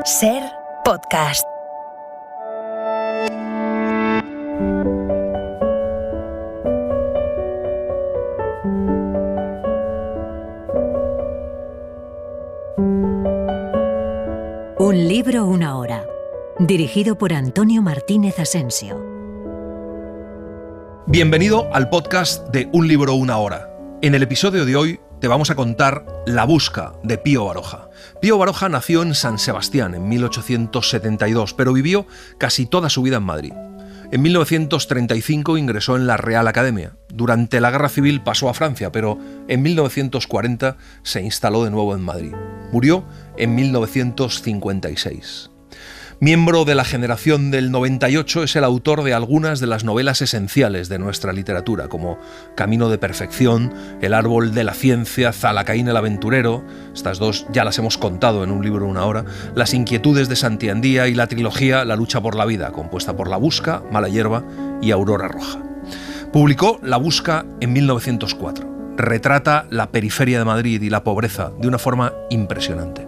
Ser podcast. Un libro, una hora. Dirigido por Antonio Martínez Asensio. Bienvenido al podcast de Un libro, una hora. En el episodio de hoy te vamos a contar La busca de Pío Baroja. Pío Baroja nació en San Sebastián en 1872, pero vivió casi toda su vida en Madrid. En 1935 ingresó en la Real Academia. Durante la Guerra Civil pasó a Francia, pero en 1940 se instaló de nuevo en Madrid. Murió en 1956. Miembro de la generación del 98, es el autor de algunas de las novelas esenciales de nuestra literatura, como Camino de Perfección, El árbol de la ciencia, Zalacaín el aventurero, estas dos ya las hemos contado en Un libro, una hora, Las inquietudes de Santiandía y la trilogía La lucha por la vida, compuesta por La busca, Mala hierba y Aurora roja. Publicó La busca en 1904. Retrata la periferia de Madrid y la pobreza de una forma impresionante.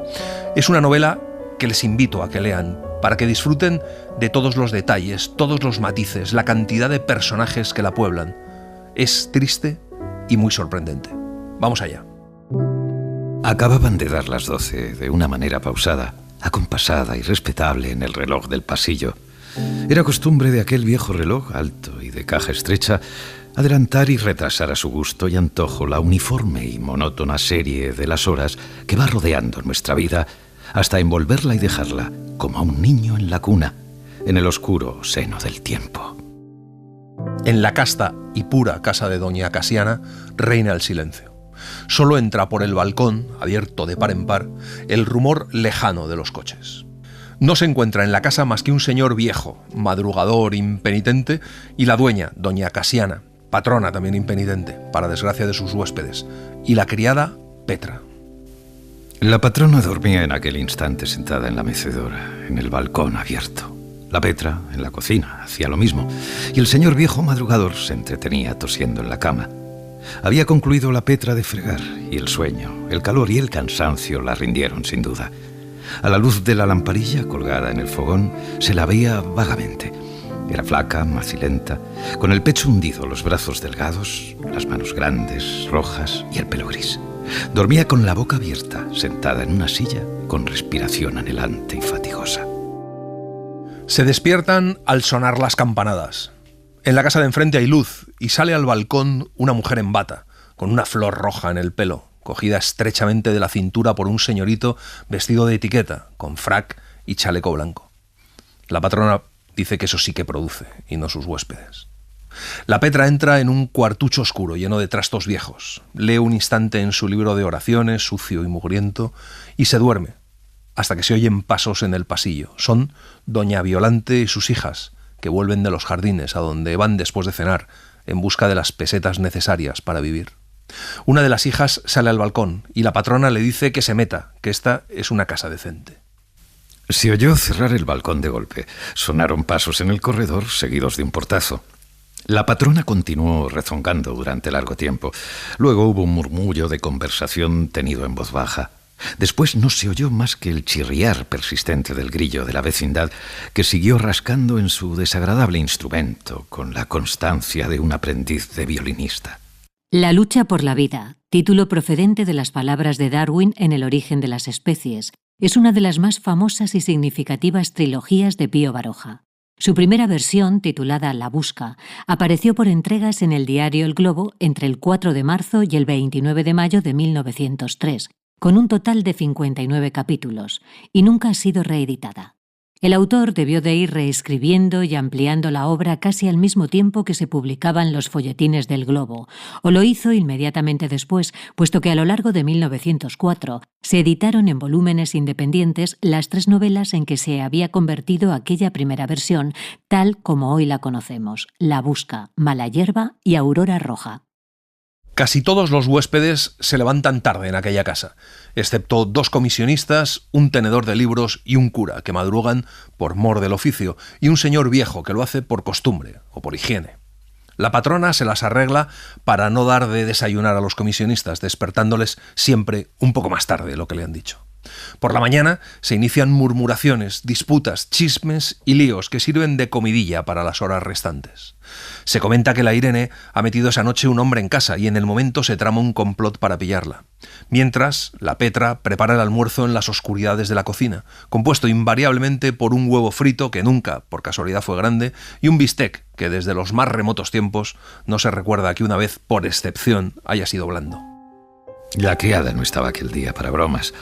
Es una novela que les invito a que lean, para que disfruten de todos los detalles, todos los matices, la cantidad de personajes que la pueblan. Es triste y muy sorprendente. Vamos allá. Acababan de dar las 12 de una manera pausada, acompasada y respetable en el reloj del pasillo. Era costumbre de aquel viejo reloj, alto y de caja estrecha, adelantar y retrasar a su gusto y antojo la uniforme y monótona serie de las horas que va rodeando nuestra vida hasta envolverla y dejarla, como a un niño en la cuna, en el oscuro seno del tiempo. En la casta y pura casa de doña Casiana reina el silencio. Solo entra por el balcón, abierto de par en par, el rumor lejano de los coches. No se encuentra en la casa más que un señor viejo, madrugador, impenitente, y la dueña, doña Casiana, patrona también impenitente, para desgracia de sus huéspedes, y la criada, Petra. La patrona dormía en aquel instante sentada en la mecedora, en el balcón abierto. La Petra, en la cocina, hacía lo mismo, y el señor viejo madrugador se entretenía tosiendo en la cama. Había concluido la Petra de fregar, y el sueño, el calor y el cansancio la rindieron sin duda. A la luz de la lamparilla colgada en el fogón se la veía vagamente. Era flaca, macilenta, con el pecho hundido, los brazos delgados, las manos grandes, rojas y el pelo gris. Dormía con la boca abierta, sentada en una silla, con respiración anhelante y fatigosa. Se despiertan al sonar las campanadas. En la casa de enfrente hay luz y sale al balcón una mujer en bata, con una flor roja en el pelo, cogida estrechamente de la cintura por un señorito vestido de etiqueta, con frac y chaleco blanco. La patrona dice que eso sí que produce, y no sus huéspedes. La Petra entra en un cuartucho oscuro lleno de trastos viejos. Lee un instante en su libro de oraciones, sucio y mugriento, y se duerme, hasta que se oyen pasos en el pasillo. Son doña Violante y sus hijas, que vuelven de los jardines a donde van después de cenar, en busca de las pesetas necesarias para vivir. Una de las hijas sale al balcón, y la patrona le dice que se meta, que esta es una casa decente. Se oyó cerrar el balcón de golpe. Sonaron pasos en el corredor, seguidos de un portazo. La patrona continuó rezongando durante largo tiempo. Luego hubo un murmullo de conversación tenido en voz baja. Después no se oyó más que el chirriar persistente del grillo de la vecindad, que siguió rascando en su desagradable instrumento con la constancia de un aprendiz de violinista. La lucha por la vida, título procedente de las palabras de Darwin en El origen de las especies, es una de las más famosas y significativas trilogías de Pío Baroja. Su primera versión, titulada La busca, apareció por entregas en el diario El Globo entre el 4 de marzo y el 29 de mayo de 1903, con un total de 59 capítulos, y nunca ha sido reeditada. El autor debió de ir reescribiendo y ampliando la obra casi al mismo tiempo que se publicaban los folletines del Globo, o lo hizo inmediatamente después, puesto que a lo largo de 1904 se editaron en volúmenes independientes las 3 novelas en que se había convertido aquella primera versión, tal como hoy la conocemos: La busca, Mala hierba y Aurora roja. Casi todos los huéspedes se levantan tarde en aquella casa, excepto 2 comisionistas, un tenedor de libros y un cura, que madrugan por mor del oficio, y un señor viejo que lo hace por costumbre o por higiene. La patrona se las arregla para no dar de desayunar a los comisionistas, despertándoles siempre un poco más tarde de lo que le han dicho. Por la mañana se inician murmuraciones, disputas, chismes y líos que sirven de comidilla para las horas restantes. Se comenta que la Irene ha metido esa noche un hombre en casa y en el momento se trama un complot para pillarla. Mientras, la Petra prepara el almuerzo en las oscuridades de la cocina, compuesto invariablemente por un huevo frito que nunca, por casualidad, fue grande, y un bistec que desde los más remotos tiempos no se recuerda que una vez, por excepción, haya sido blando. La criada no estaba aquel día para bromas.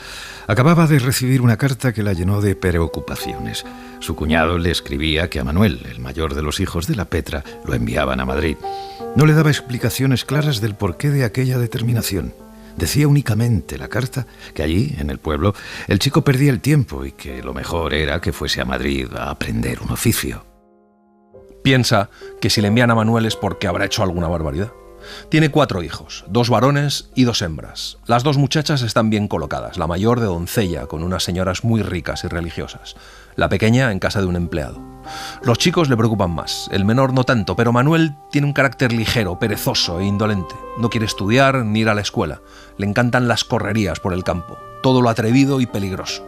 Acababa de recibir una carta que la llenó de preocupaciones. Su cuñado le escribía que a Manuel, el mayor de los hijos de la Petra, lo enviaban a Madrid. No le daba explicaciones claras del porqué de aquella determinación. Decía únicamente la carta que allí, en el pueblo, el chico perdía el tiempo y que lo mejor era que fuese a Madrid a aprender un oficio. Piensa que si le envían a Manuel es porque habrá hecho alguna barbaridad. Tiene 4 hijos, 2 varones y 2 hembras. Las 2 muchachas están bien colocadas, la mayor de doncella, con unas señoras muy ricas y religiosas, la pequeña en casa de un empleado. Los chicos le preocupan más, el menor no tanto, pero Manuel tiene un carácter ligero, perezoso e indolente. No quiere estudiar ni ir a la escuela. Le encantan las correrías por el campo, todo lo atrevido y peligroso.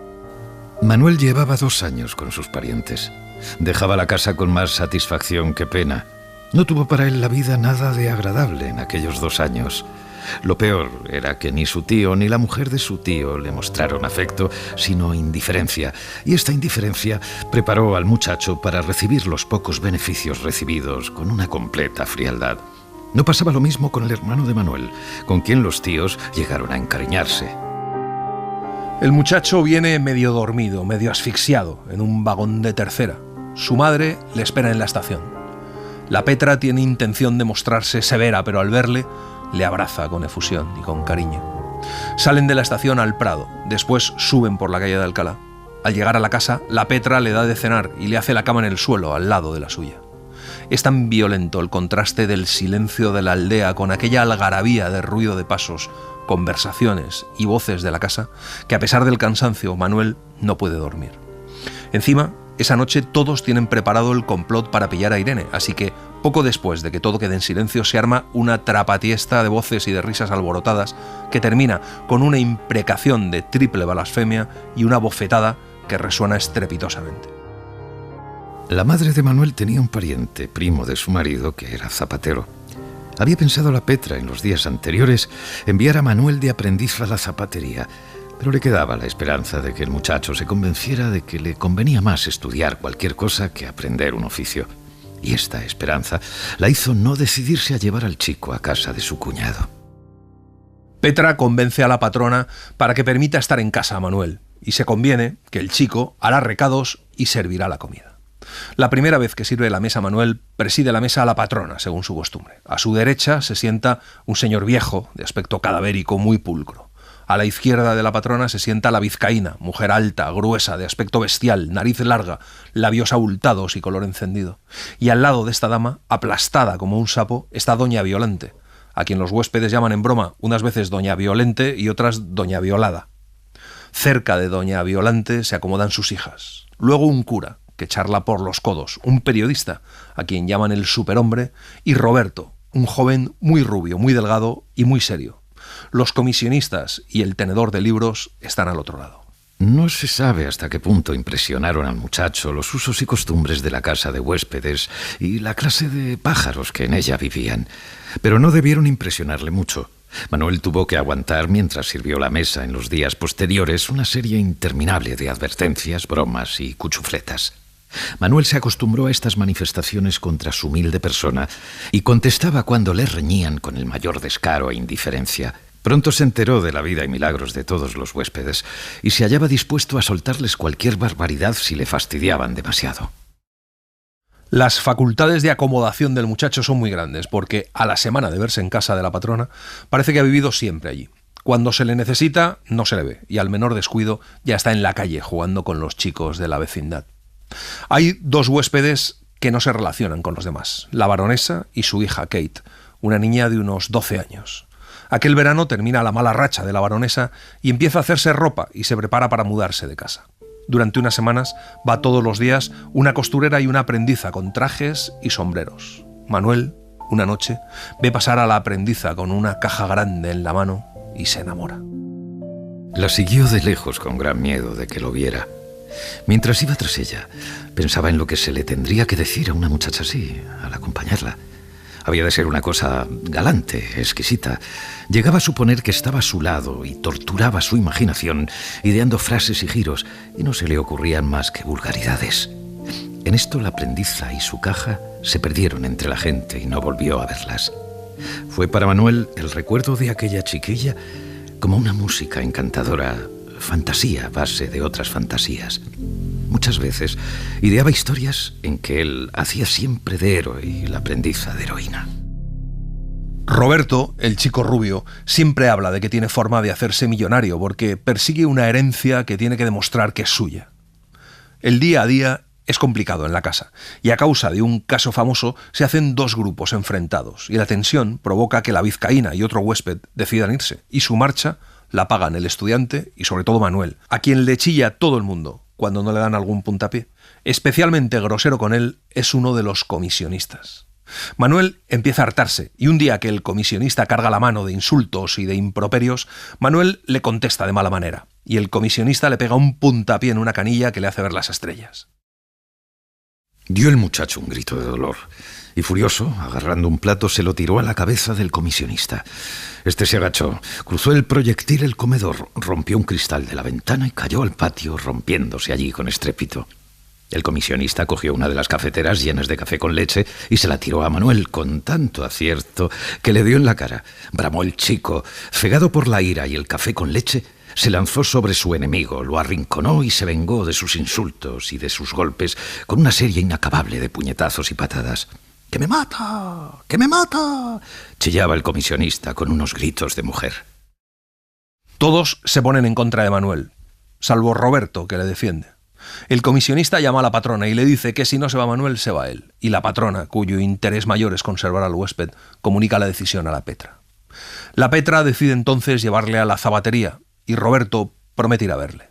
Manuel llevaba 2 años con sus parientes. Dejaba la casa con más satisfacción que pena. No tuvo para él la vida nada de agradable en aquellos 2 años. Lo peor era que ni su tío ni la mujer de su tío le mostraron afecto, sino indiferencia. Y esta indiferencia preparó al muchacho para recibir los pocos beneficios recibidos con una completa frialdad. No pasaba lo mismo con el hermano de Manuel, con quien los tíos llegaron a encariñarse. El muchacho viene medio dormido, medio asfixiado, en un vagón de tercera. Su madre le espera en la estación. La Petra tiene intención de mostrarse severa, pero al verle, le abraza con efusión y con cariño. Salen de la estación al Prado, después suben por la calle de Alcalá. Al llegar a la casa, la Petra le da de cenar y le hace la cama en el suelo, al lado de la suya. Es tan violento el contraste del silencio de la aldea con aquella algarabía de ruido de pasos, conversaciones y voces de la casa, que a pesar del cansancio, Manuel no puede dormir. Encima, esa noche todos tienen preparado el complot para pillar a Irene, así que poco después de que todo quede en silencio se arma una trapatiesta de voces y de risas alborotadas que termina con una imprecación de triple blasfemia y una bofetada que resuena estrepitosamente. La madre de Manuel tenía un pariente, primo de su marido, que era zapatero. Había pensado la Petra en los días anteriores enviar a Manuel de aprendiz a la zapatería, pero le quedaba la esperanza de que el muchacho se convenciera de que le convenía más estudiar cualquier cosa que aprender un oficio. Y esta esperanza la hizo no decidirse a llevar al chico a casa de su cuñado. Petra convence a la patrona para que permita estar en casa a Manuel, y se conviene que el chico hará recados y servirá la comida. La primera vez que sirve la mesa Manuel, preside la mesa a la patrona, según su costumbre. A su derecha se sienta un señor viejo, de aspecto cadavérico, muy pulcro. A la izquierda de la patrona se sienta la vizcaína, mujer alta, gruesa, de aspecto bestial, nariz larga, labios abultados y color encendido. Y al lado de esta dama, aplastada como un sapo, está doña Violante, a quien los huéspedes llaman en broma unas veces doña Violente y otras doña Violada. Cerca de doña Violante se acomodan sus hijas. Luego un cura, que charla por los codos, un periodista, a quien llaman el superhombre, y Roberto, un joven muy rubio, muy delgado y muy serio. Los comisionistas y el tenedor de libros están al otro lado. No se sabe hasta qué punto impresionaron al muchacho los usos y costumbres de la casa de huéspedes y la clase de pájaros que en ella vivían, pero no debieron impresionarle mucho. Manuel tuvo que aguantar mientras sirvió la mesa en los días posteriores una serie interminable de advertencias, bromas y cuchufletas. Manuel se acostumbró a estas manifestaciones contra su humilde persona y contestaba cuando le reñían con el mayor descaro e indiferencia. Pronto se enteró de la vida y milagros de todos los huéspedes y se hallaba dispuesto a soltarles cualquier barbaridad si le fastidiaban demasiado. Las facultades de acomodación del muchacho son muy grandes porque a la semana de verse en casa de la patrona parece que ha vivido siempre allí. Cuando se le necesita no se le ve y al menor descuido ya está en la calle jugando con los chicos de la vecindad. Hay 2 huéspedes que no se relacionan con los demás, la baronesa y su hija Kate, una niña de unos 12 años. Aquel verano termina la mala racha de la baronesa y empieza a hacerse ropa y se prepara para mudarse de casa. Durante unas semanas va todos los días una costurera y una aprendiza con trajes y sombreros. Manuel, una noche, ve pasar a la aprendiza con una caja grande en la mano y se enamora. La siguió de lejos con gran miedo de que lo viera. Mientras iba tras ella, pensaba en lo que se le tendría que decir a una muchacha así, al acompañarla. Había de ser una cosa galante, exquisita. Llegaba a suponer que estaba a su lado y torturaba su imaginación, ideando frases y giros, y no se le ocurrían más que vulgaridades. En esto la aprendiza y su caja se perdieron entre la gente y no volvió a verlas. Fue para Manuel el recuerdo de aquella chiquilla como una música encantadora, fantasía base de otras fantasías. Muchas veces ideaba historias en que él hacía siempre de héroe y la aprendiza de heroína. Roberto, el chico rubio, siempre habla de que tiene forma de hacerse millonario porque persigue una herencia que tiene que demostrar que es suya. El día a día es complicado en la casa y a causa de un caso famoso se hacen dos grupos enfrentados y la tensión provoca que la vizcaína y otro huésped decidan irse y su marcha la pagan el estudiante y sobre todo Manuel, a quien le chilla todo el mundo cuando no le dan algún puntapié. Especialmente grosero con él es uno de los comisionistas. Manuel empieza a hartarse y un día que el comisionista carga la mano de insultos y de improperios, Manuel le contesta de mala manera y el comisionista le pega un puntapié en una canilla que le hace ver las estrellas. Dio el muchacho un grito de dolor y furioso, agarrando un plato, se lo tiró a la cabeza del comisionista. Este se agachó, cruzó el proyectil el comedor, rompió un cristal de la ventana y cayó al patio, rompiéndose allí con estrépito. El comisionista cogió una de las cafeteras llenas de café con leche y se la tiró a Manuel con tanto acierto que le dio en la cara. Bramó el chico, cegado por la ira y el café con leche, se lanzó sobre su enemigo, lo arrinconó y se vengó de sus insultos y de sus golpes con una serie inacabable de puñetazos y patadas. ¡Que me mata! ¡Que me mata!, chillaba el comisionista con unos gritos de mujer. Todos se ponen en contra de Manuel, salvo Roberto, que le defiende. El comisionista llama a la patrona y le dice que si no se va Manuel, se va él. Y la patrona, cuyo interés mayor es conservar al huésped, comunica la decisión a la Petra. La Petra decide entonces llevarle a la zapatería y Roberto promete ir a verle.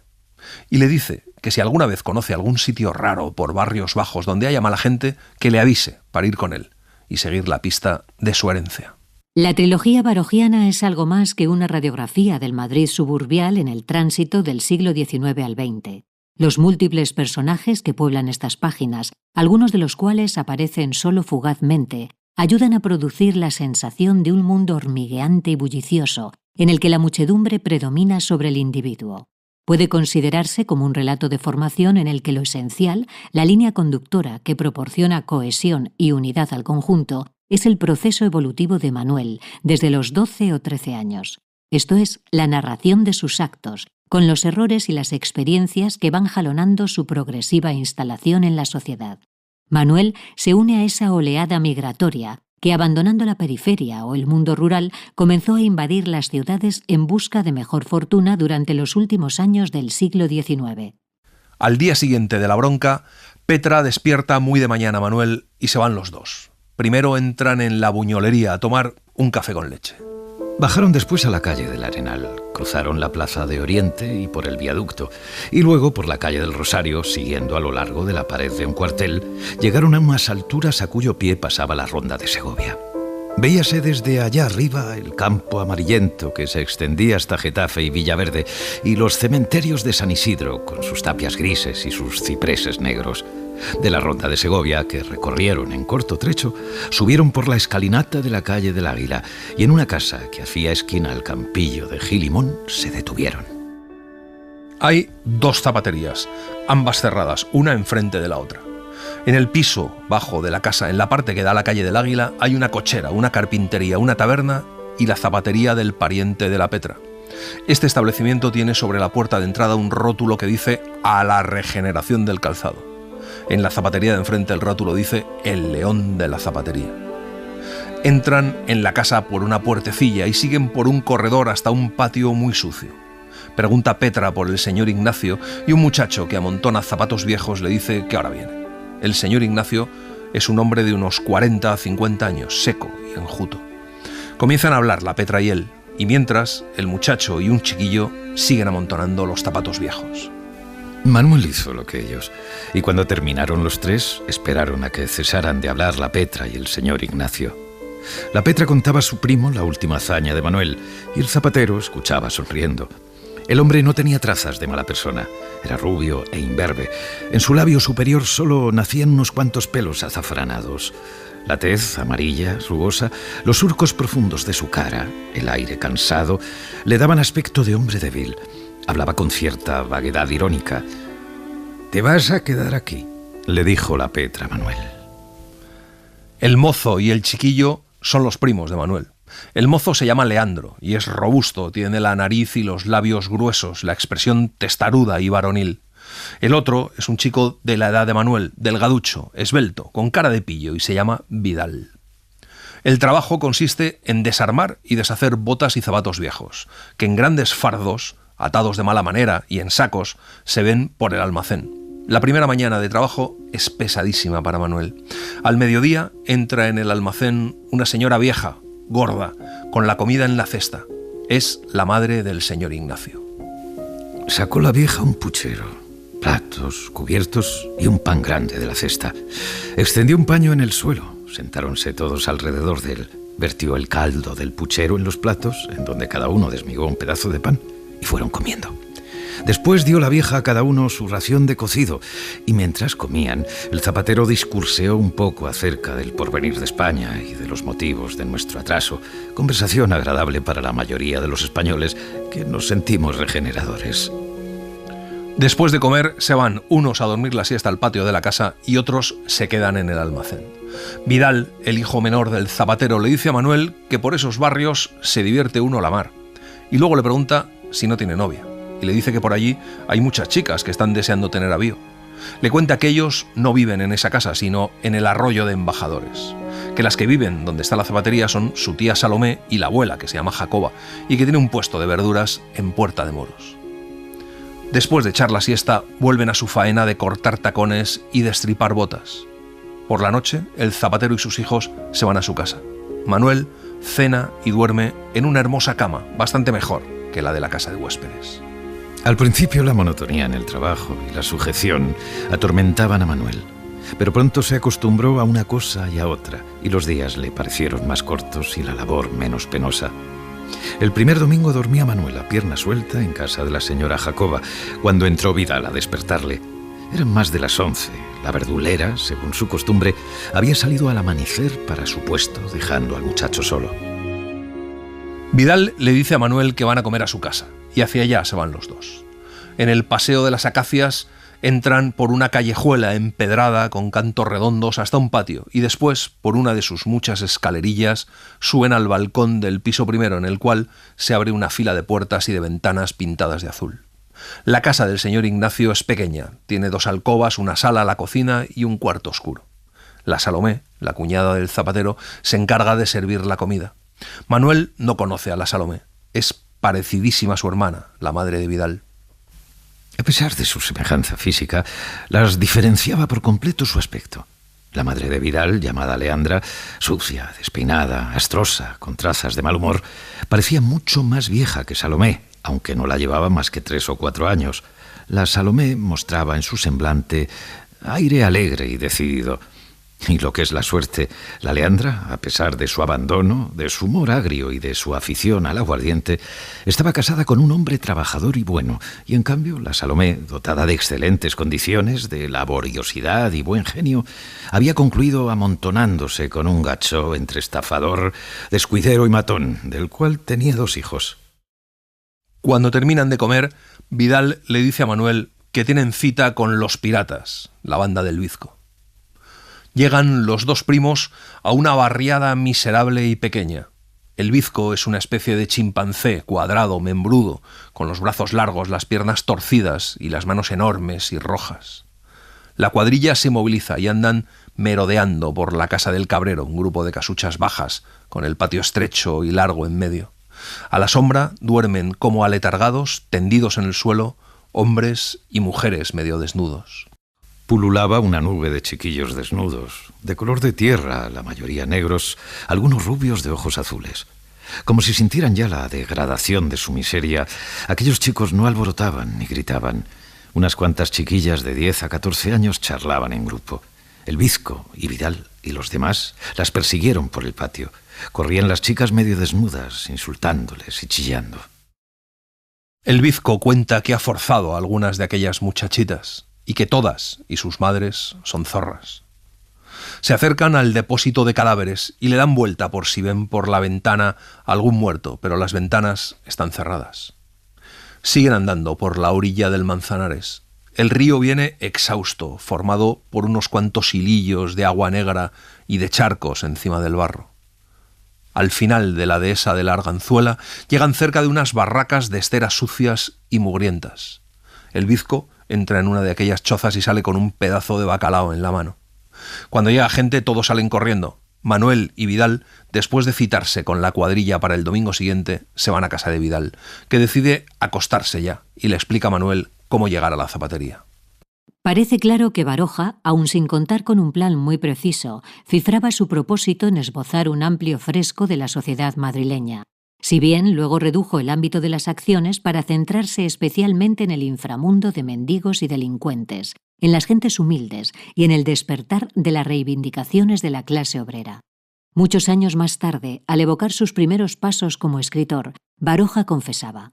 Y le dice que si alguna vez conoce algún sitio raro por barrios bajos donde haya mala gente, que le avise para ir con él y seguir la pista de su herencia. La trilogía barojiana es algo más que una radiografía del Madrid suburbial en el tránsito del siglo XIX al XX. Los múltiples personajes que pueblan estas páginas, algunos de los cuales aparecen solo fugazmente, ayudan a producir la sensación de un mundo hormigueante y bullicioso, en el que la muchedumbre predomina sobre el individuo. Puede considerarse como un relato de formación en el que lo esencial, la línea conductora que proporciona cohesión y unidad al conjunto, es el proceso evolutivo de Manuel desde los 12 o 13 años. Esto es, la narración de sus actos, con los errores y las experiencias que van jalonando su progresiva instalación en la sociedad. Manuel se une a esa oleada migratoria que, abandonando la periferia o el mundo rural, comenzó a invadir las ciudades en busca de mejor fortuna durante los últimos años del siglo XIX. Al día siguiente de la bronca, Petra despierta muy de mañana a Manuel y se van los dos. Primero entran en la buñolería a tomar un café con leche. Bajaron después a la calle del Arenal, cruzaron la Plaza de Oriente y por el viaducto, y luego por la calle del Rosario, siguiendo a lo largo de la pared de un cuartel, llegaron a unas alturas a cuyo pie pasaba la Ronda de Segovia. Veíase desde allá arriba el campo amarillento que se extendía hasta Getafe y Villaverde, y los cementerios de San Isidro, con sus tapias grises y sus cipreses negros. De la Ronda de Segovia, que recorrieron en corto trecho, subieron por la escalinata de la calle del Águila y en una casa que hacía esquina al campillo de Gilimón se detuvieron. Hay dos zapaterías, ambas cerradas, una enfrente de la otra. En el piso bajo de la casa, en la parte que da a la calle del Águila, hay una cochera, una carpintería, una taberna y la zapatería del pariente de la Petra. Este establecimiento tiene sobre la puerta de entrada un rótulo que dice «A la regeneración del calzado». En la zapatería de enfrente el rótulo dice «El león de la zapatería». Entran en la casa por una puertecilla y siguen por un corredor hasta un patio muy sucio. Pregunta Petra por el señor Ignacio y un muchacho que amontona zapatos viejos le dice que ahora viene. El señor Ignacio es un hombre de unos 40 a 50 años, seco y enjuto. Comienzan a hablar la Petra y él, y mientras el muchacho y un chiquillo siguen amontonando los zapatos viejos. Manuel hizo lo que ellos, y cuando terminaron los tres, esperaron a que cesaran de hablar la Petra y el señor Ignacio. La Petra contaba a su primo la última hazaña de Manuel, y el zapatero escuchaba sonriendo. El hombre no tenía trazas de mala persona. Era rubio e imberbe. En su labio superior solo nacían unos cuantos pelos azafranados. La tez amarilla, rugosa, los surcos profundos de su cara, el aire cansado, le daban aspecto de hombre débil. Hablaba con cierta vaguedad irónica. «¿Te vas a quedar aquí?», le dijo la Petra a Manuel. El mozo y el chiquillo son los primos de Manuel. El mozo se llama Leandro y es robusto, tiene la nariz y los labios gruesos, la expresión testaruda y varonil. El otro es un chico de la edad de Manuel, delgaducho, esbelto, con cara de pillo y se llama Vidal. El trabajo consiste en desarmar y deshacer botas y zapatos viejos, que en grandes fardos, atados de mala manera y en sacos, se ven por el almacén. La primera mañana de trabajo es pesadísima para Manuel. Al mediodía entra en el almacén una señora vieja, gorda, con la comida en la cesta. Es la madre del señor Ignacio. Sacó la vieja un puchero, platos, cubiertos y un pan grande de la cesta. Extendió un paño en el suelo. Sentáronse todos alrededor de él. Vertió el caldo del puchero en los platos, en donde cada uno desmigó un pedazo de pan, y fueron comiendo. Después dio la vieja a cada uno su ración de cocido, y mientras comían, el zapatero discurseó un poco acerca del porvenir de España y de los motivos de nuestro atraso. Conversación agradable para la mayoría de los españoles que nos sentimos regeneradores. Después de comer, se van unos a dormir la siesta al patio de la casa y otros se quedan en el almacén. Vidal, el hijo menor del zapatero, le dice a Manuel que por esos barrios se divierte uno a la mar, y luego le pregunta si no tiene novia, y le dice que por allí hay muchas chicas que están deseando tener avío. Le cuenta que ellos no viven en esa casa, sino en el arroyo de Embajadores, que las que viven donde está la zapatería son su tía Salomé y la abuela, que se llama Jacoba, y que tiene un puesto de verduras en Puerta de Moros. Después de echar la siesta, vuelven a su faena de cortar tacones y destripar botas. Por la noche, el zapatero y sus hijos se van a su casa. Manuel cena y duerme en una hermosa cama, bastante mejor que la de la casa de huéspedes. Al principio la monotonía en el trabajo y la sujeción atormentaban a Manuel, pero pronto se acostumbró a una cosa y a otra, y los días le parecieron más cortos y la labor menos penosa. El primer domingo dormía Manuel a pierna suelta en casa de la señora Jacoba, cuando entró Vidal a despertarle. Eran más de las 11. La verdulera, según su costumbre, había salido al amanecer para su puesto, dejando al muchacho solo. Vidal le dice a Manuel que van a comer a su casa, y hacia allá se van los dos. En el paseo de las acacias entran por una callejuela empedrada con cantos redondos hasta un patio, y después, por una de sus muchas escalerillas, suben al balcón del piso primero, en el cual se abre una fila de puertas y de ventanas pintadas de azul. La casa del señor Ignacio es pequeña, tiene 2 alcobas, una sala, la cocina y un cuarto oscuro. La Salomé, la cuñada del zapatero, se encarga de servir la comida. Manuel no conoce a la Salomé, es parecidísima a su hermana, la madre de Vidal. A pesar de su semejanza física, las diferenciaba por completo su aspecto. La madre de Vidal, llamada Leandra, sucia, despeinada, astrosa, con trazas de mal humor, parecía mucho más vieja que Salomé, aunque no la llevaba más que 3 o 4 años. La Salomé mostraba en su semblante aire alegre y decidido. Y lo que es la suerte, la Leandra, a pesar de su abandono, de su humor agrio y de su afición al aguardiente, estaba casada con un hombre trabajador y bueno, y en cambio la Salomé, dotada de excelentes condiciones, de laboriosidad y buen genio, había concluido amontonándose con un gacho entre estafador, descuidero y matón, del cual tenía 2 hijos. Cuando terminan de comer, Vidal le dice a Manuel que tienen cita con los Piratas, la banda del Bizco. Llegan los 2 primos a una barriada miserable y pequeña. El bizco es una especie de chimpancé cuadrado, membrudo, con los brazos largos, las piernas torcidas y las manos enormes y rojas. La cuadrilla se moviliza y andan merodeando por la casa del cabrero, un grupo de casuchas bajas, con el patio estrecho y largo en medio. A la sombra duermen como aletargados, tendidos en el suelo, hombres y mujeres medio desnudos. Pululaba una nube de chiquillos desnudos, de color de tierra, la mayoría negros, algunos rubios de ojos azules. Como si sintieran ya la degradación de su miseria, aquellos chicos no alborotaban ni gritaban. Unas cuantas chiquillas de 10 a 14 años charlaban en grupo. El bizco y Vidal y los demás las persiguieron por el patio. Corrían las chicas medio desnudas, insultándoles y chillando. El bizco cuenta que ha forzado a algunas de aquellas muchachitas y que todas y sus madres son zorras. Se acercan al depósito de cadáveres y le dan vuelta por si ven por la ventana algún muerto, pero las ventanas están cerradas. Siguen andando por la orilla del Manzanares. El río viene exhausto, formado por unos cuantos hilillos de agua negra y de charcos encima del barro. Al final de la dehesa de la Arganzuela llegan cerca de unas barracas de esteras sucias y mugrientas. El bizco entra en una de aquellas chozas y sale con un pedazo de bacalao en la mano. Cuando llega gente, todos salen corriendo. Manuel y Vidal, después de citarse con la cuadrilla para el domingo siguiente, se van a casa de Vidal, que decide acostarse ya y le explica a Manuel cómo llegar a la zapatería. Parece claro que Baroja, aun sin contar con un plan muy preciso, cifraba su propósito en esbozar un amplio fresco de la sociedad madrileña, si bien luego redujo el ámbito de las acciones para centrarse especialmente en el inframundo de mendigos y delincuentes, en las gentes humildes y en el despertar de las reivindicaciones de la clase obrera. Muchos años más tarde, al evocar sus primeros pasos como escritor, Baroja confesaba: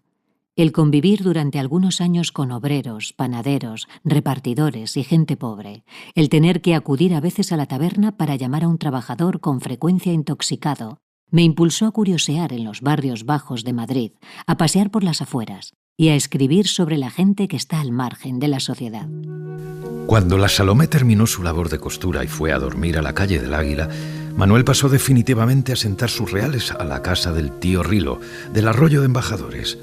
el convivir durante algunos años con obreros, panaderos, repartidores y gente pobre, el tener que acudir a veces a la taberna para llamar a un trabajador con frecuencia intoxicado, me impulsó a curiosear en los barrios bajos de Madrid, a pasear por las afueras y a escribir sobre la gente que está al margen de la sociedad. Cuando la Salomé terminó su labor de costura y fue a dormir a la calle del Águila, Manuel pasó definitivamente a sentar sus reales a la casa del tío Rilo, del Arroyo de Embajadores.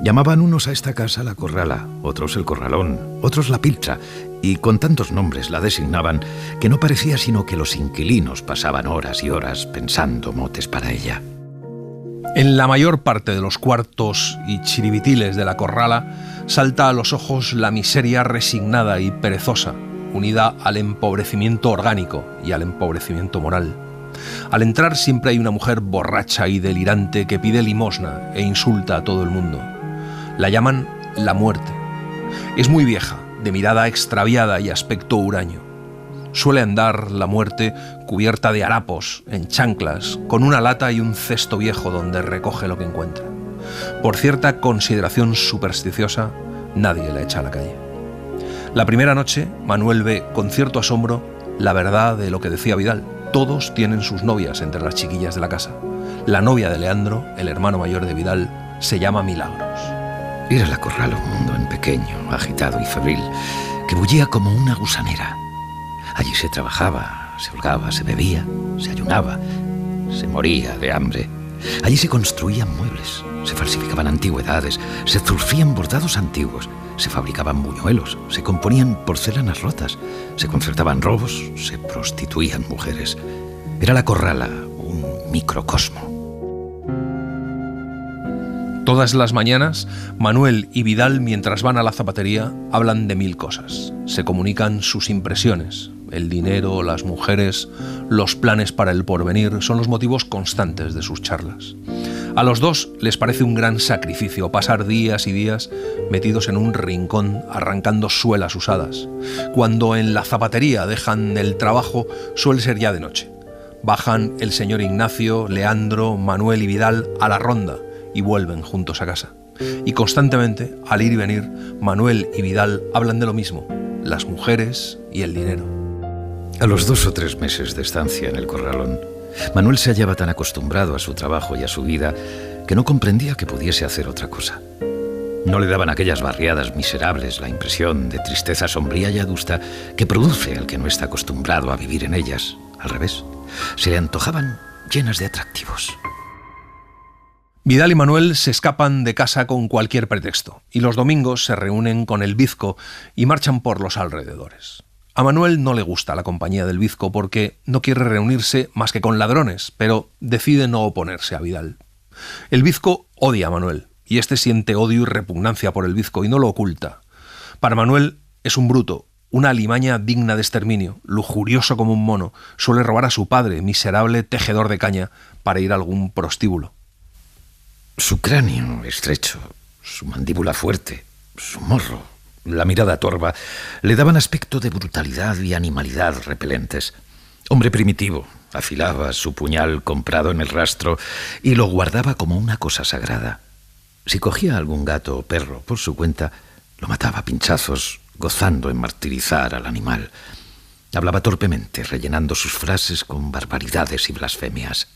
Llamaban unos a esta casa la Corrala, otros el Corralón, otros la Piltra, y con tantos nombres la designaban que no parecía sino que los inquilinos pasaban horas y horas pensando motes para ella. En la mayor parte de los cuartos y chiribitiles de la Corrala salta a los ojos la miseria resignada y perezosa, unida al empobrecimiento orgánico y al empobrecimiento moral. Al entrar siempre hay una mujer borracha y delirante que pide limosna e insulta a todo el mundo. La llaman la muerte. Es muy vieja, de mirada extraviada y aspecto huraño. Suele andar la muerte cubierta de harapos, en chanclas, con una lata y un cesto viejo donde recoge lo que encuentra. Por cierta consideración supersticiosa, nadie la echa a la calle. La primera noche, Manuel ve con cierto asombro la verdad de lo que decía Vidal. Todos tienen sus novias entre las chiquillas de la casa. La novia de Leandro, el hermano mayor de Vidal, se llama Milagros. Era la Corrala un mundo en pequeño, agitado y febril, que bullía como una gusanera. Allí se trabajaba, se holgaba, se bebía, se ayunaba, se moría de hambre. Allí se construían muebles, se falsificaban antigüedades, se zurcían bordados antiguos, se fabricaban buñuelos, se componían porcelanas rotas, se concertaban robos, se prostituían mujeres. Era la Corrala un microcosmo. Todas las mañanas, Manuel y Vidal, mientras van a la zapatería, hablan de mil cosas. Se comunican sus impresiones. El dinero, las mujeres, los planes para el porvenir son los motivos constantes de sus charlas. A los dos les parece un gran sacrificio pasar días y días metidos en un rincón arrancando suelas usadas. Cuando en la zapatería dejan el trabajo, suele ser ya de noche. Bajan el señor Ignacio, Leandro, Manuel y Vidal a la ronda y vuelven juntos a casa. Y constantemente, al ir y venir, Manuel y Vidal hablan de lo mismo, las mujeres y el dinero. A los 2 o 3 meses de estancia en el Corralón, Manuel se hallaba tan acostumbrado a su trabajo y a su vida que no comprendía que pudiese hacer otra cosa. No le daban aquellas barriadas miserables la impresión de tristeza sombría y adusta que produce al que no está acostumbrado a vivir en ellas. Al revés, se le antojaban llenas de atractivos. Vidal y Manuel se escapan de casa con cualquier pretexto y los domingos se reúnen con el bizco y marchan por los alrededores. A Manuel no le gusta la compañía del bizco porque no quiere reunirse más que con ladrones, pero decide no oponerse a Vidal. El bizco odia a Manuel y este siente odio y repugnancia por el bizco y no lo oculta. Para Manuel es un bruto, una alimaña digna de exterminio, lujurioso como un mono, suele robar a su padre, miserable tejedor de caña, para ir a algún prostíbulo. Su cráneo estrecho, su mandíbula fuerte, su morro, la mirada torva, le daban aspecto de brutalidad y animalidad repelentes. Hombre primitivo, afilaba su puñal comprado en el rastro y lo guardaba como una cosa sagrada. Si cogía algún gato o perro por su cuenta, lo mataba a pinchazos, gozando en martirizar al animal. Hablaba torpemente, rellenando sus frases con barbaridades y blasfemias.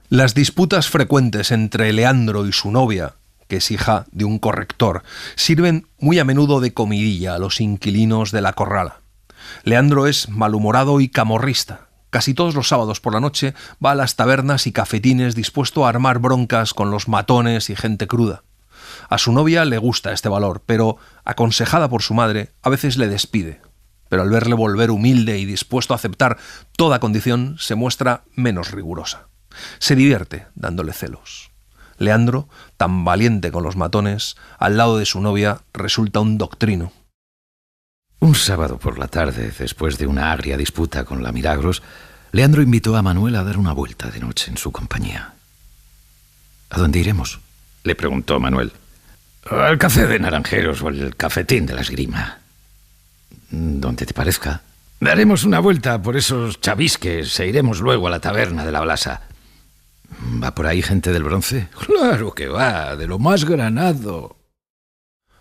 Las disputas frecuentes entre Leandro y su novia, que es hija de un corrector, sirven muy a menudo de comidilla a los inquilinos de la corrala. Leandro es malhumorado y camorrista. Casi todos los sábados por la noche va a las tabernas y cafetines dispuesto a armar broncas con los matones y gente cruda. A su novia le gusta este valor, pero, aconsejada por su madre, a veces le despide. Pero al verle volver humilde y dispuesto a aceptar toda condición, se muestra menos rigurosa. Se divierte dándole celos. Leandro, tan valiente con los matones, al lado de su novia, resulta un doctrino. Un sábado por la tarde, después de una agria disputa con la Milagros, Leandro invitó a Manuel a dar una vuelta de noche en su compañía. ¿A dónde iremos?, le preguntó Manuel. Al café de Naranjeros o al cafetín de la Esgrima. Donde te parezca. Daremos una vuelta por esos chavisques e iremos luego a la taberna de la Blasa. ¿Va por ahí gente del Bronce? Claro que va, de lo más granado.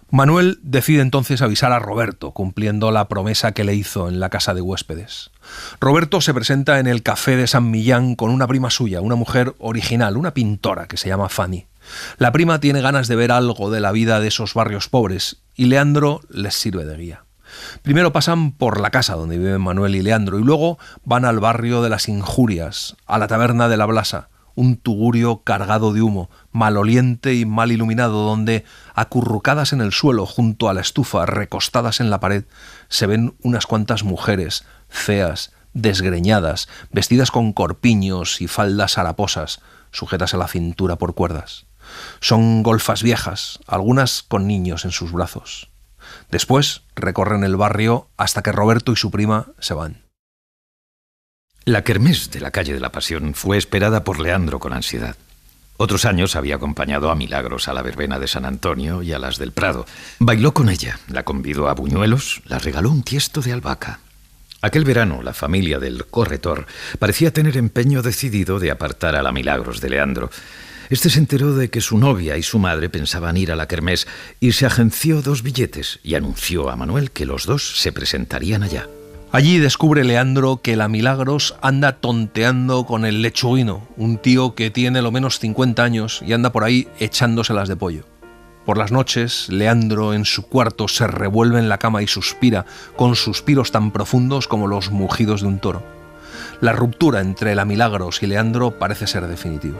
Manuel decide entonces avisar a Roberto, cumpliendo la promesa que le hizo en la casa de huéspedes. Roberto se presenta en el café de San Millán con una prima suya, una mujer original, una pintora que se llama Fanny. La prima tiene ganas de ver algo de la vida de esos barrios pobres y Leandro les sirve de guía. Primero pasan por la casa donde viven Manuel y Leandro y luego van al barrio de las Injurias, a la taberna de la Blasa, un tugurio cargado de humo, maloliente y mal iluminado, donde, acurrucadas en el suelo junto a la estufa, recostadas en la pared, se ven unas cuantas mujeres, feas, desgreñadas, vestidas con corpiños y faldas haraposas, sujetas a la cintura por cuerdas. Son golfas viejas, algunas con niños en sus brazos. Después recorren el barrio hasta que Roberto y su prima se van. La kermés de la calle de la Pasión fue esperada por Leandro con ansiedad. Otros años había acompañado a Milagros a la verbena de San Antonio y a las del Prado. Bailó con ella, la convidó a buñuelos, la regaló un tiesto de albahaca. Aquel verano, la familia del corretor parecía tener empeño decidido de apartar a la Milagros de Leandro. Este se enteró de que su novia y su madre pensaban ir a la kermés y se agenció 2 billetes y anunció a Manuel que los dos se presentarían allá. Allí descubre Leandro que la Milagros anda tonteando con el lechuguino, un tío que tiene lo menos 50 años y anda por ahí echándoselas de pollo. Por las noches, Leandro en su cuarto se revuelve en la cama y suspira, con suspiros tan profundos como los mugidos de un toro. La ruptura entre la Milagros y Leandro parece ser definitiva.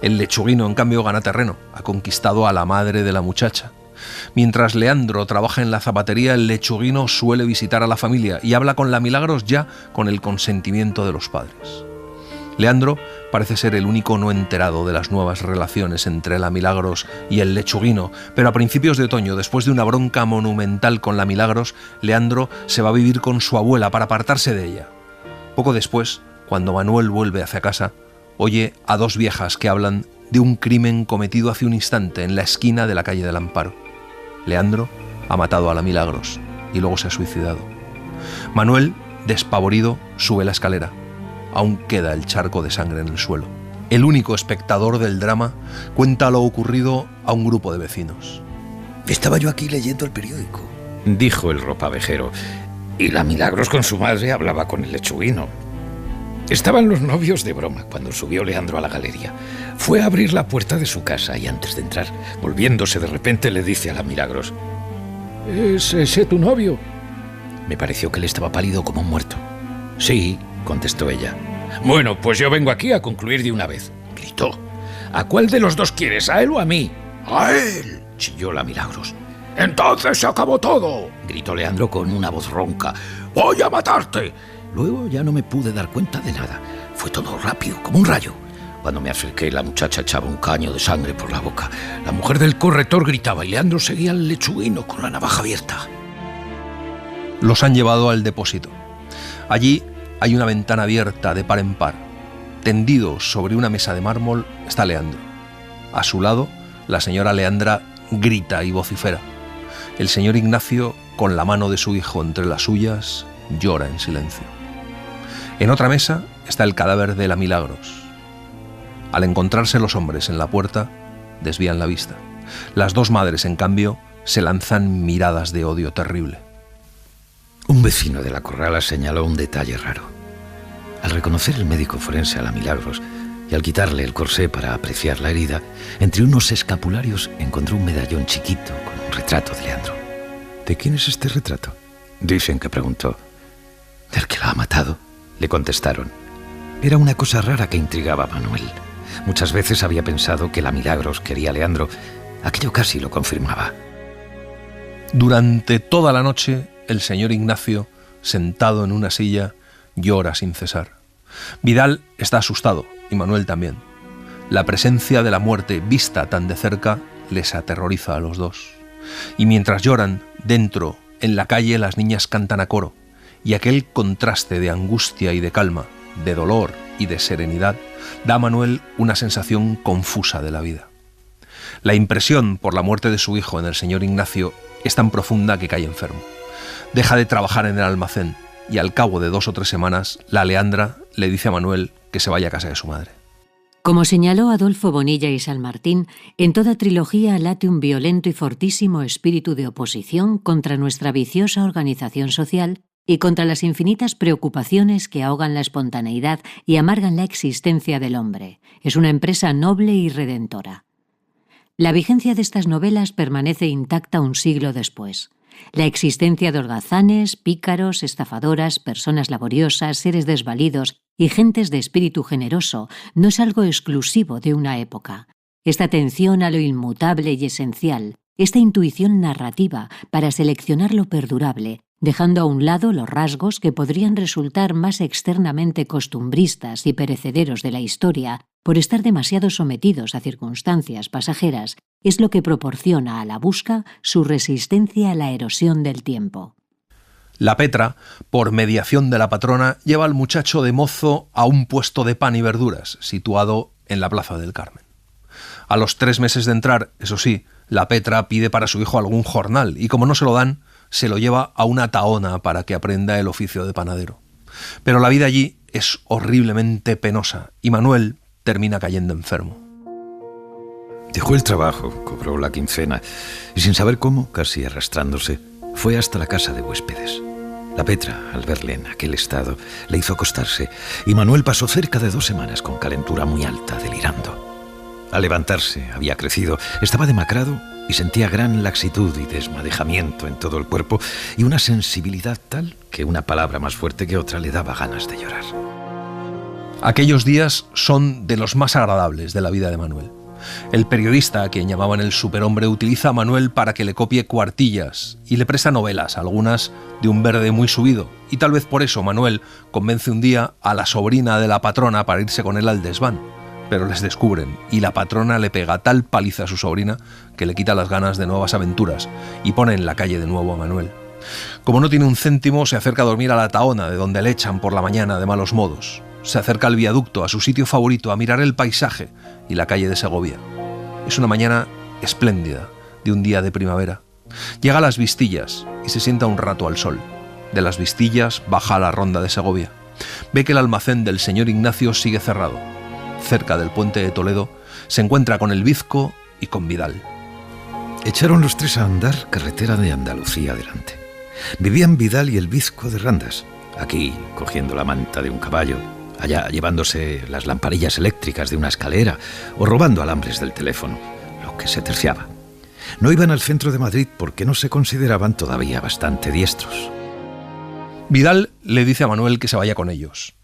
El lechuguino, en cambio, gana terreno, ha conquistado a la madre de la muchacha. Mientras Leandro trabaja en la zapatería, el lechuguino suele visitar a la familia y habla con la Milagros ya con el consentimiento de los padres. Leandro parece ser el único no enterado de las nuevas relaciones entre la Milagros y el lechuguino, pero a principios de otoño, después de una bronca monumental con la Milagros, Leandro se va a vivir con su abuela para apartarse de ella. Poco después, cuando Manuel vuelve hacia casa, oye a 2 viejas que hablan de un crimen cometido hace un instante en la esquina de la calle del Amparo. Leandro ha matado a la Milagros y luego se ha suicidado. Manuel, despavorido, sube la escalera. Aún queda el charco de sangre en el suelo. El único espectador del drama cuenta lo ocurrido a un grupo de vecinos. Estaba yo aquí leyendo el periódico, dijo el ropavejero, y la Milagros con su madre hablaba con el lechuguino. Estaban los novios de broma cuando subió Leandro a la galería. Fue a abrir la puerta de su casa y antes de entrar, volviéndose de repente, le dice a la Milagros: ¿Es ese tu novio? Me pareció que él estaba pálido como un muerto. Sí, contestó ella. Bueno, pues yo vengo aquí a concluir de una vez, gritó. ¿A cuál de los dos quieres, a él o a mí? A él, chilló la Milagros. Entonces se acabó todo, gritó Leandro con una voz ronca. Voy a matarte. Luego ya no me pude dar cuenta de nada. Fue todo rápido, como un rayo. Cuando me acerqué, la muchacha echaba un caño de sangre por la boca. La mujer del corretor gritaba y Leandro seguía al lechuguino con la navaja abierta. Los han llevado al depósito. Allí hay una ventana abierta de par en par. Tendido sobre una mesa de mármol está Leandro. A su lado, la señora Leandra grita y vocifera. El señor Ignacio, con la mano de su hijo entre las suyas, llora en silencio. En otra mesa está el cadáver de la Milagros. Al encontrarse los hombres en la puerta, desvían la vista. Las dos madres, en cambio, se lanzan miradas de odio terrible. Un vecino de la Corrala señaló un detalle raro. Al reconocer el médico forense a la Milagros y al quitarle el corsé para apreciar la herida, entre unos escapularios encontró un medallón chiquito con un retrato de Leandro. ¿De quién es este retrato?, dicen que preguntó. ¿Del que la ha matado?, le contestaron. Era una cosa rara que intrigaba a Manuel. Muchas veces había pensado que la Milagros quería a Leandro. Aquello casi lo confirmaba. Durante toda la noche, el señor Ignacio, sentado en una silla, llora sin cesar. Vidal está asustado, y Manuel también. La presencia de la muerte vista tan de cerca les aterroriza a los dos. Y mientras lloran, dentro, en la calle, las niñas cantan a coro, y aquel contraste de angustia y de calma, de dolor y de serenidad, da a Manuel una sensación confusa de la vida. La impresión por la muerte de su hijo en el señor Ignacio es tan profunda que cae enfermo. Deja de trabajar en el almacén y al cabo de 2 o 3 semanas, la Leandra le dice a Manuel que se vaya a casa de su madre. Como señaló Adolfo Bonilla y San Martín, en toda trilogía late un violento y fortísimo espíritu de oposición contra nuestra viciosa organización social y contra las infinitas preocupaciones que ahogan la espontaneidad y amargan la existencia del hombre. Es una empresa noble y redentora. La vigencia de estas novelas permanece intacta un siglo después. La existencia de holgazanes, pícaros, estafadoras, personas laboriosas, seres desvalidos y gentes de espíritu generoso no es algo exclusivo de una época. Esta atención a lo inmutable y esencial, esta intuición narrativa para seleccionar lo perdurable, dejando a un lado los rasgos que podrían resultar más externamente costumbristas y perecederos de la historia por estar demasiado sometidos a circunstancias pasajeras, es lo que proporciona a la busca su resistencia a la erosión del tiempo. La Petra, por mediación de la patrona, lleva al muchacho de mozo a un puesto de pan y verduras, situado en la Plaza del Carmen. A los 3 meses de entrar, eso sí, la Petra pide para su hijo algún jornal y como no se lo dan, se lo lleva a una tahona para que aprenda el oficio de panadero. Pero la vida allí es horriblemente penosa y Manuel termina cayendo enfermo. Dejó el trabajo, cobró la quincena y sin saber cómo, casi arrastrándose, fue hasta la casa de huéspedes. La Petra, al verle en aquel estado, le hizo acostarse y Manuel pasó cerca de 2 semanas con calentura muy alta, delirando. Al levantarse, había crecido, estaba demacrado y sentía gran laxitud y desmadejamiento en todo el cuerpo y una sensibilidad tal que una palabra más fuerte que otra le daba ganas de llorar. Aquellos días son de los más agradables de la vida de Manuel. El periodista, a quien llamaban el superhombre, utiliza a Manuel para que le copie cuartillas y le presta novelas, algunas de un verde muy subido, y tal vez por eso Manuel convence un día a la sobrina de la patrona para irse con él al desván. Pero les descubren y la patrona le pega tal paliza a su sobrina que le quita las ganas de nuevas aventuras y pone en la calle de nuevo a Manuel. Como no tiene un céntimo, se acerca a dormir a la tahona, de donde le echan por la mañana de malos modos. Se acerca al viaducto, a su sitio favorito, a mirar el paisaje y la calle de Segovia. Es una mañana espléndida, de un día de primavera. Llega a Las Vistillas y se sienta un rato al sol. De Las Vistillas baja a la ronda de Segovia. Ve que el almacén del señor Ignacio sigue cerrado. Cerca del puente de Toledo, se encuentra con el Bizco y con Vidal. Echaron los 3 a andar carretera de Andalucía adelante. Vivían Vidal y el Bizco de Randas, aquí cogiendo la manta de un caballo, allá llevándose las lamparillas eléctricas de una escalera o robando alambres del teléfono, lo que se terciaba. No iban al centro de Madrid porque no se consideraban todavía bastante diestros. Vidal le dice a Manuel que se vaya con ellos.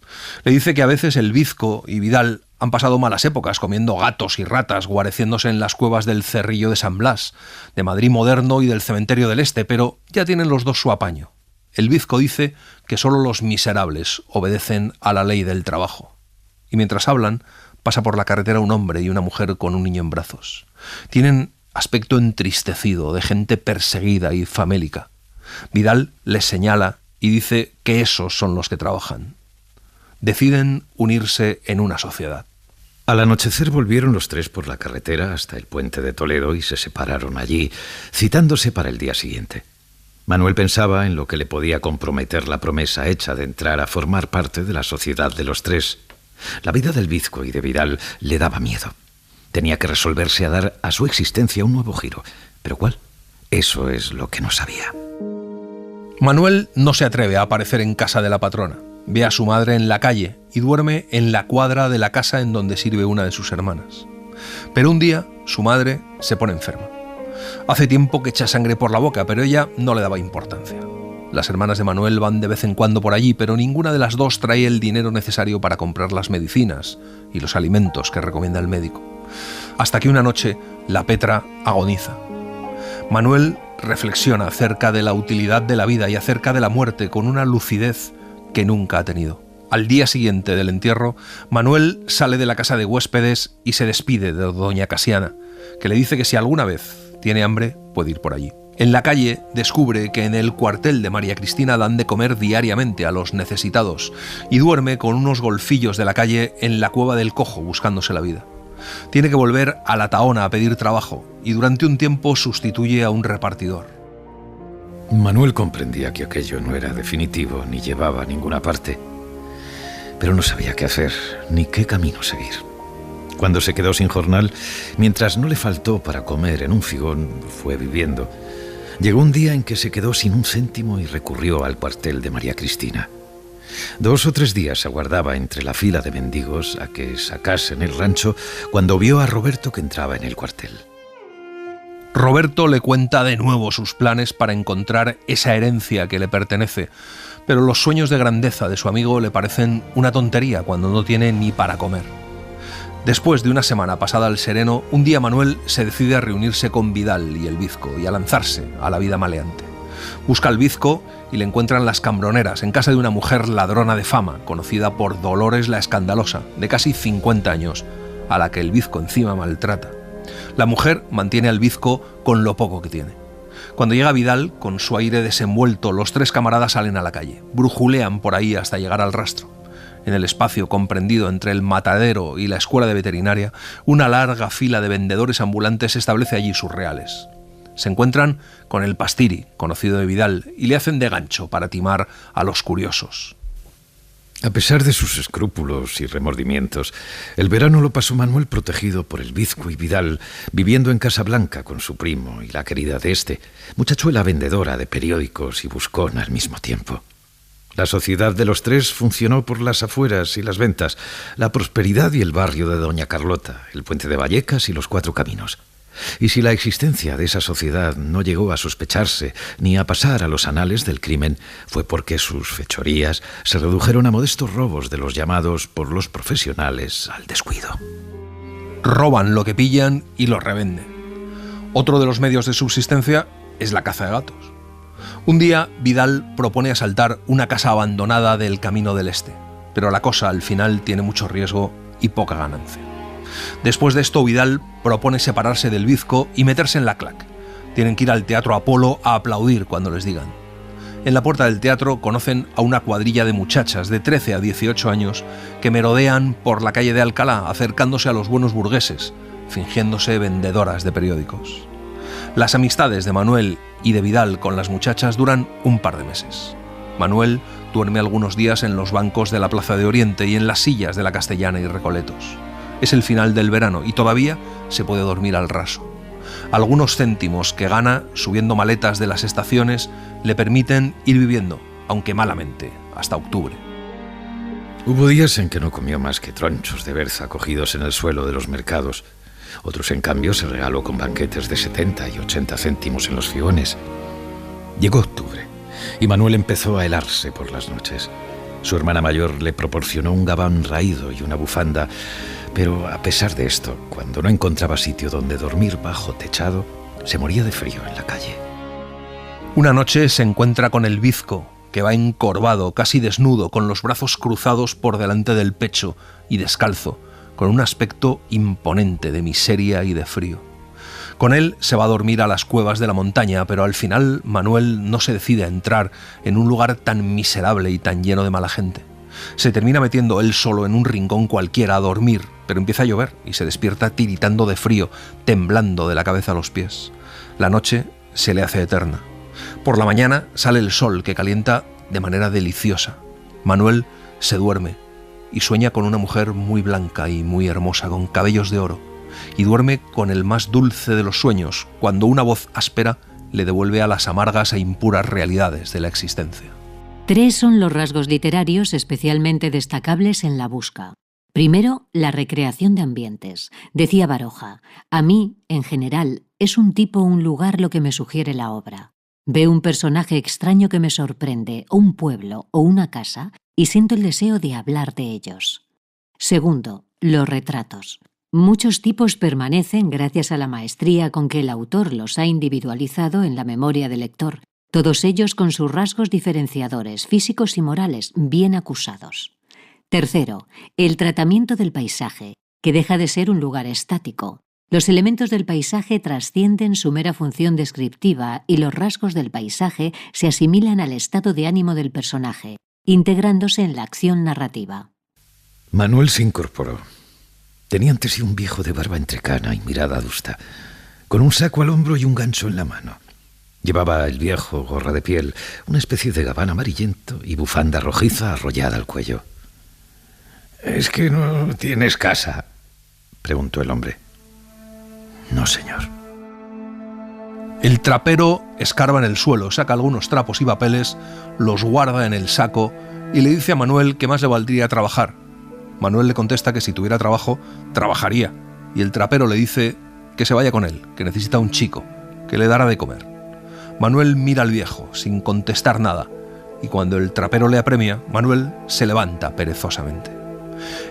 Le dice que a veces el Bizco y Vidal han pasado malas épocas comiendo gatos y ratas, guareciéndose en las cuevas del Cerrillo de San Blas, de Madrid moderno y del Cementerio del Este, pero ya tienen los dos su apaño. El Bizco dice que solo los miserables obedecen a la ley del trabajo. Y mientras hablan, pasa por la carretera un hombre y una mujer con un niño en brazos. Tienen aspecto entristecido, de gente perseguida y famélica. Vidal les señala y dice que esos son los que trabajan. Deciden unirse en una sociedad. Al anochecer volvieron los 3 por la carretera hasta el puente de Toledo y se separaron allí, citándose para el día siguiente. Manuel pensaba en lo que le podía comprometer la promesa hecha de entrar a formar parte de la sociedad de los 3. La vida del Bizco y de Vidal le daba miedo. Tenía que resolverse a dar a su existencia un nuevo giro. ¿Pero cuál? Eso es lo que no sabía. Manuel no se atreve a aparecer en casa de la patrona. Ve a su madre en la calle y duerme en la cuadra de la casa en donde sirve una de sus hermanas. Pero un día su madre se pone enferma. Hace tiempo que echa sangre por la boca, pero ella no le daba importancia. Las hermanas de Manuel van de vez en cuando por allí, pero ninguna de las dos trae el dinero necesario para comprar las medicinas y los alimentos que recomienda el médico. Hasta que una noche la Petra agoniza. Manuel reflexiona acerca de la utilidad de la vida y acerca de la muerte con una lucidez que nunca ha tenido. Al día siguiente del entierro, Manuel sale de la casa de huéspedes y se despide de doña Casiana, que le dice que si alguna vez tiene hambre puede ir por allí. En la calle descubre que en el cuartel de María Cristina dan de comer diariamente a los necesitados y duerme con unos golfillos de la calle en la cueva del Cojo buscándose la vida. Tiene que volver a La Tahona a pedir trabajo y durante un tiempo sustituye a un repartidor. Manuel comprendía que aquello no era definitivo ni llevaba a ninguna parte, pero no sabía qué hacer ni qué camino seguir. Cuando se quedó sin jornal, mientras no le faltó para comer en un figón, fue viviendo. Llegó un día en que se quedó sin un céntimo y recurrió al cuartel de María Cristina. 2 o 3 días aguardaba entre la fila de mendigos a que sacasen el rancho cuando vio a Roberto que entraba en el cuartel. Roberto le cuenta de nuevo sus planes para encontrar esa herencia que le pertenece, pero los sueños de grandeza de su amigo le parecen una tontería cuando no tiene ni para comer. Después de una semana pasada al sereno, un día Manuel se decide a reunirse con Vidal y el Bizco y a lanzarse a la vida maleante. Busca al Bizco y le encuentran las Cambroneras, en casa de una mujer ladrona de fama, conocida por Dolores la Escandalosa, de casi 50 años, a la que el Bizco encima maltrata. La mujer mantiene al Bizco con lo poco que tiene. Cuando llega Vidal, con su aire desenvuelto, los 3 camaradas salen a la calle. Brujulean por ahí hasta llegar al rastro. En el espacio comprendido entre el matadero y la escuela de veterinaria, una larga fila de vendedores ambulantes establece allí sus reales. Se encuentran con el Pastiri, conocido de Vidal, y le hacen de gancho para timar a los curiosos. A pesar de sus escrúpulos y remordimientos, el verano lo pasó Manuel protegido por el Bizco y Vidal, viviendo en Casablanca con su primo y la querida de este, muchachuela vendedora de periódicos y buscona al mismo tiempo. La sociedad de los 3 funcionó por las afueras y las ventas, la prosperidad y el barrio de Doña Carlota, el puente de Vallecas y los 4 caminos. Y si la existencia de esa sociedad no llegó a sospecharse ni a pasar a los anales del crimen, fue porque sus fechorías se redujeron a modestos robos de los llamados por los profesionales al descuido. Roban lo que pillan y lo revenden. Otro de los medios de subsistencia es la caza de gatos. Un día Vidal propone asaltar una casa abandonada del Camino del Este, pero la cosa al final tiene mucho riesgo y poca ganancia. Después de esto, Vidal propone separarse del Bizco y meterse en la clac. Tienen que ir al Teatro Apolo a aplaudir cuando les digan. En la puerta del teatro conocen a una cuadrilla de muchachas de 13 a 18 años que merodean por la calle de Alcalá, acercándose a los buenos burgueses, fingiéndose vendedoras de periódicos. Las amistades de Manuel y de Vidal con las muchachas duran un par de meses. Manuel duerme algunos días en los bancos de la Plaza de Oriente y en las sillas de la Castellana y Recoletos. Es el final del verano y todavía se puede dormir al raso. Algunos céntimos que gana subiendo maletas de las estaciones le permiten ir viviendo, aunque malamente, hasta octubre. Hubo días en que no comió más que tronchos de berza cogidos en el suelo de los mercados. Otros, en cambio, se regaló con banquetes de 70 y 80 céntimos en los figones. Llegó octubre y Manuel empezó a helarse por las noches. Su hermana mayor le proporcionó un gabán raído y una bufanda, pero a pesar de esto, cuando no encontraba sitio donde dormir bajo techado, se moría de frío en la calle. Una noche se encuentra con el Bizco, que va encorvado, casi desnudo, con los brazos cruzados por delante del pecho y descalzo, con un aspecto imponente de miseria y de frío. Con él se va a dormir a las cuevas de la montaña, pero al final Manuel no se decide a entrar en un lugar tan miserable y tan lleno de mala gente. Se termina metiendo él solo en un rincón cualquiera a dormir, pero empieza a llover y se despierta tiritando de frío, temblando de la cabeza a los pies. La noche se le hace eterna. Por la mañana sale el sol que calienta de manera deliciosa. Manuel se duerme y sueña con una mujer muy blanca y muy hermosa, con cabellos de oro. y duerme con el más dulce de los sueños cuando una voz áspera le devuelve a las amargas e impuras realidades de la existencia. 3 son los rasgos literarios especialmente destacables en La Busca. Primero, la recreación de ambientes. Decía Baroja: a mí, en general, es un tipo o un lugar lo que me sugiere la obra. Veo un personaje extraño que me sorprende, o un pueblo, o una casa, y siento el deseo de hablar de ellos. Segundo, los retratos. Muchos tipos permanecen gracias a la maestría con que el autor los ha individualizado en la memoria del lector, todos ellos con sus rasgos diferenciadores, físicos y morales, bien acusados. Tercero, el tratamiento del paisaje, que deja de ser un lugar estático. Los elementos del paisaje trascienden su mera función descriptiva y los rasgos del paisaje se asimilan al estado de ánimo del personaje, integrándose en la acción narrativa. Manuel se incorporó. Tenía ante sí un viejo de barba entrecana y mirada adusta, con un saco al hombro y un gancho en la mano. Llevaba el viejo gorra de piel, una especie de gabán amarillento y bufanda rojiza arrollada al cuello. «¿Es que no tienes casa?», preguntó el hombre. «No, señor». El trapero escarba en el suelo, saca algunos trapos y papeles, los guarda en el saco y le dice a Manuel que más le valdría trabajar. Manuel le contesta que si tuviera trabajo, trabajaría, y el trapero le dice que se vaya con él, que necesita un chico, que le dará de comer. Manuel mira al viejo, sin contestar nada, y cuando el trapero le apremia, Manuel se levanta perezosamente.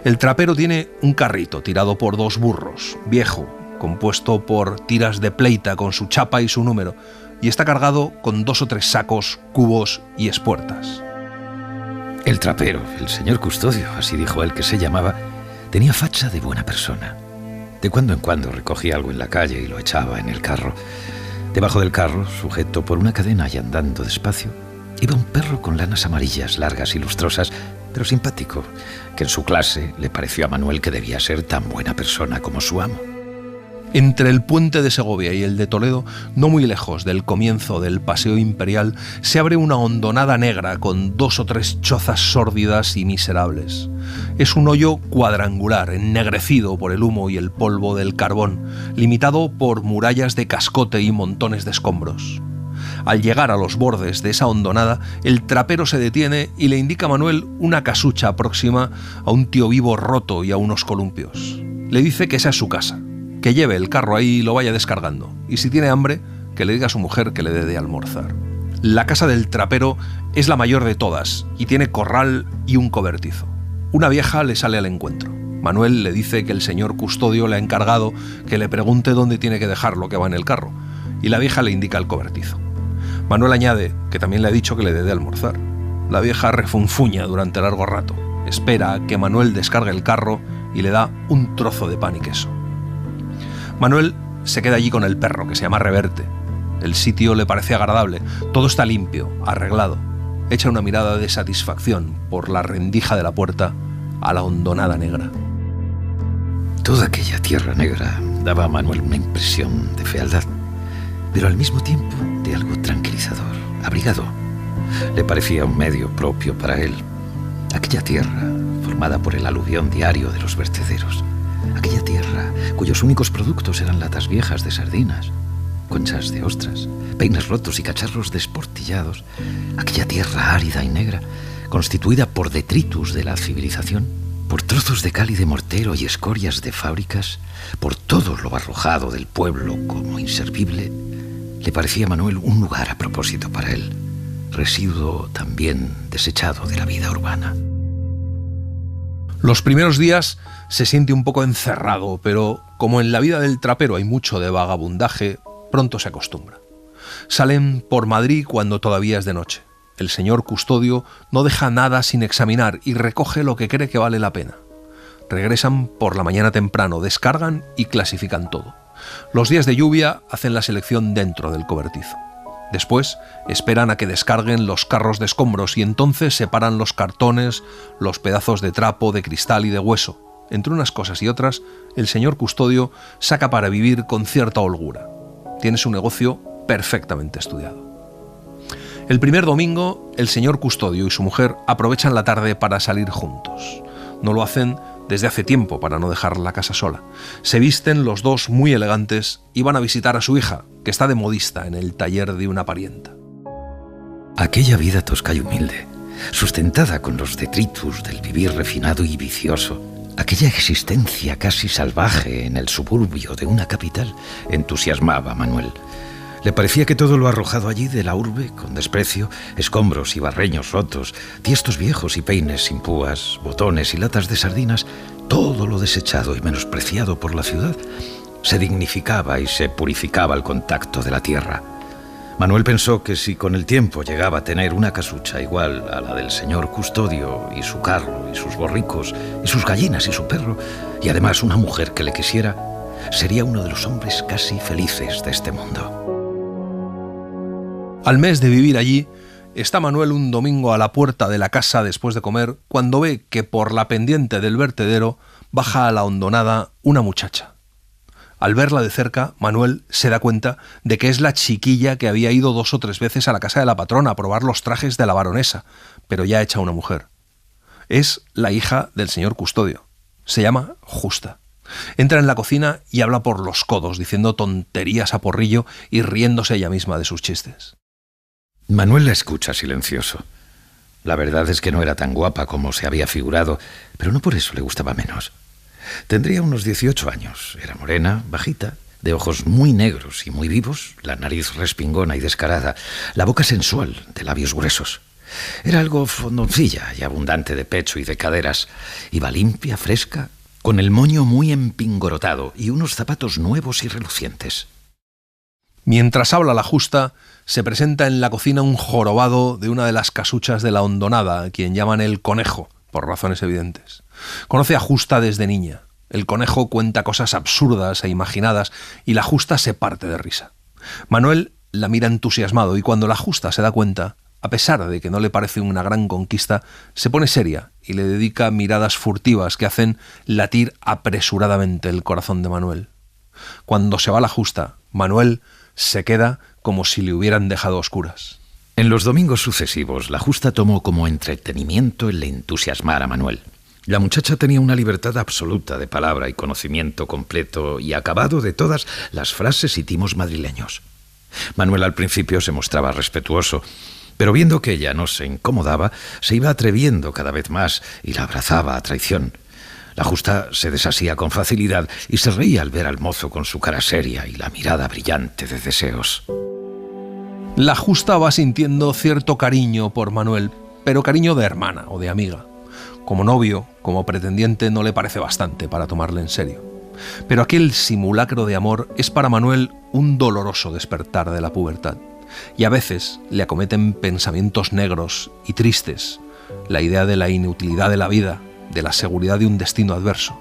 El trapero tiene un carrito tirado por 2 burros, viejo, compuesto por tiras de pleita con su chapa y su número, y está cargado con 2 o 3 sacos, cubos y espuertas. El trapero, el señor Custodio, así dijo él que se llamaba, tenía facha de buena persona. De cuando en cuando recogía algo en la calle y lo echaba en el carro. Debajo del carro, sujeto por una cadena y andando despacio, iba un perro con lanas amarillas, largas y lustrosas, pero simpático, que en su clase le pareció a Manuel que debía ser tan buena persona como su amo. Entre el puente de Segovia y el de Toledo, no muy lejos del comienzo del Paseo Imperial, se abre una hondonada negra con 2 o 3 chozas sórdidas y miserables. Es un hoyo cuadrangular, ennegrecido por el humo y el polvo del carbón, limitado por murallas de cascote y montones de escombros. Al llegar a los bordes de esa hondonada, el trapero se detiene y le indica a Manuel una casucha próxima a un tío vivo roto y a unos columpios. Le dice que esa es su casa, que lleve el carro ahí y lo vaya descargando, y si tiene hambre, que le diga a su mujer que le dé de almorzar. La casa del trapero es la mayor de todas y tiene corral y un cobertizo. Una vieja le sale al encuentro. Manuel le dice que el señor Custodio le ha encargado que le pregunte dónde tiene que dejar lo que va en el carro, y la vieja le indica el cobertizo. Manuel añade que también le ha dicho que le dé de almorzar. La vieja refunfuña durante largo rato, espera a que Manuel descargue el carro y le da un trozo de pan y queso. Manuel se queda allí con el perro, que se llama Reverte. El sitio le parece agradable, todo está limpio, arreglado. Echa una mirada de satisfacción por la rendija de la puerta a la hondonada negra. Toda aquella tierra negra daba a Manuel una impresión de fealdad, pero al mismo tiempo de algo tranquilizador, abrigado. Le parecía un medio propio para él. Aquella tierra, formada por el aluvión diario de los vertederos. Aquella tierra cuyos únicos productos eran latas viejas de sardinas, conchas de ostras, peines rotos y cacharros desportillados. Aquella tierra árida y negra, constituida por detritus de la civilización, por trozos de cal y de mortero y escorias de fábricas, por todo lo arrojado del pueblo como inservible, le parecía a Manuel un lugar a propósito para él, residuo también desechado de la vida urbana. Los primeros días se siente un poco encerrado, pero como en la vida del trapero hay mucho de vagabundaje, pronto se acostumbra. Salen por Madrid cuando todavía es de noche. El señor Custodio no deja nada sin examinar y recoge lo que cree que vale la pena. Regresan por la mañana temprano, descargan y clasifican todo. Los días de lluvia hacen la selección dentro del cobertizo. Después esperan a que descarguen los carros de escombros y entonces separan los cartones, los pedazos de trapo, de cristal y de hueso. Entre unas cosas y otras, el señor Custodio saca para vivir con cierta holgura. Tiene su negocio perfectamente estudiado. El primer domingo, el señor Custodio y su mujer aprovechan la tarde para salir juntos. No lo hacen desde hace tiempo para no dejar la casa sola. Se visten los dos muy elegantes y van a visitar a su hija, que está de modista en el taller de una parienta. Aquella vida tosca y humilde, sustentada con los detritus del vivir refinado y vicioso, aquella existencia casi salvaje en el suburbio de una capital, entusiasmaba a Manuel. Le parecía que todo lo arrojado allí de la urbe, con desprecio, escombros y barreños rotos, tiestos viejos y peines sin púas, botones y latas de sardinas, todo lo desechado y menospreciado por la ciudad, se dignificaba y se purificaba al contacto de la tierra. Manuel pensó que si con el tiempo llegaba a tener una casucha igual a la del señor custodio, y su carro, y sus borricos, y sus gallinas y su perro, y además una mujer que le quisiera, sería uno de los hombres casi felices de este mundo. Al mes de vivir allí, está Manuel un domingo a la puerta de la casa después de comer, cuando ve que por la pendiente del vertedero baja a la hondonada una muchacha. Al verla de cerca, Manuel se da cuenta de que es la chiquilla que había ido 2 o 3 veces a la casa de la patrona a probar los trajes de la baronesa, pero ya hecha una mujer. Es la hija del señor custodio. Se llama Justa. Entra en la cocina y habla por los codos, diciendo tonterías a porrillo y riéndose ella misma de sus chistes. Manuel la escucha silencioso. La verdad es que no era tan guapa como se había figurado, pero no por eso le gustaba menos. Tendría unos 18 años, era morena, bajita, de ojos muy negros y muy vivos, la nariz respingona y descarada, la boca sensual, de labios gruesos. Era algo fondoncilla y abundante de pecho y de caderas. Iba limpia, fresca, con el moño muy empingorotado y unos zapatos nuevos y relucientes. Mientras habla la Justa, se presenta en la cocina un jorobado de una de las casuchas de la hondonada, a quien llaman el Conejo, por razones evidentes. Conoce a Justa desde niña. El Conejo cuenta cosas absurdas e imaginadas y la Justa se parte de risa. Manuel la mira entusiasmado y cuando la Justa se da cuenta, a pesar de que no le parece una gran conquista, se pone seria y le dedica miradas furtivas que hacen latir apresuradamente el corazón de Manuel. Cuando se va la Justa, Manuel se queda como si le hubieran dejado a oscuras. En los domingos sucesivos, la Justa tomó como entretenimiento el entusiasmar a Manuel. La muchacha tenía una libertad absoluta de palabra y conocimiento completo y acabado de todas las frases y timos madrileños. Manuel al principio se mostraba respetuoso, pero viendo que ella no se incomodaba, se iba atreviendo cada vez más y la abrazaba a traición. La Justa se deshacía con facilidad y se reía al ver al mozo con su cara seria y la mirada brillante de deseos. La Justa va sintiendo cierto cariño por Manuel, pero cariño de hermana o de amiga. Como novio, como pretendiente, no le parece bastante para tomarle en serio. Pero aquel simulacro de amor es para Manuel un doloroso despertar de la pubertad. Y a veces le acometen pensamientos negros y tristes, la idea de la inutilidad de la vida, de la seguridad de un destino adverso.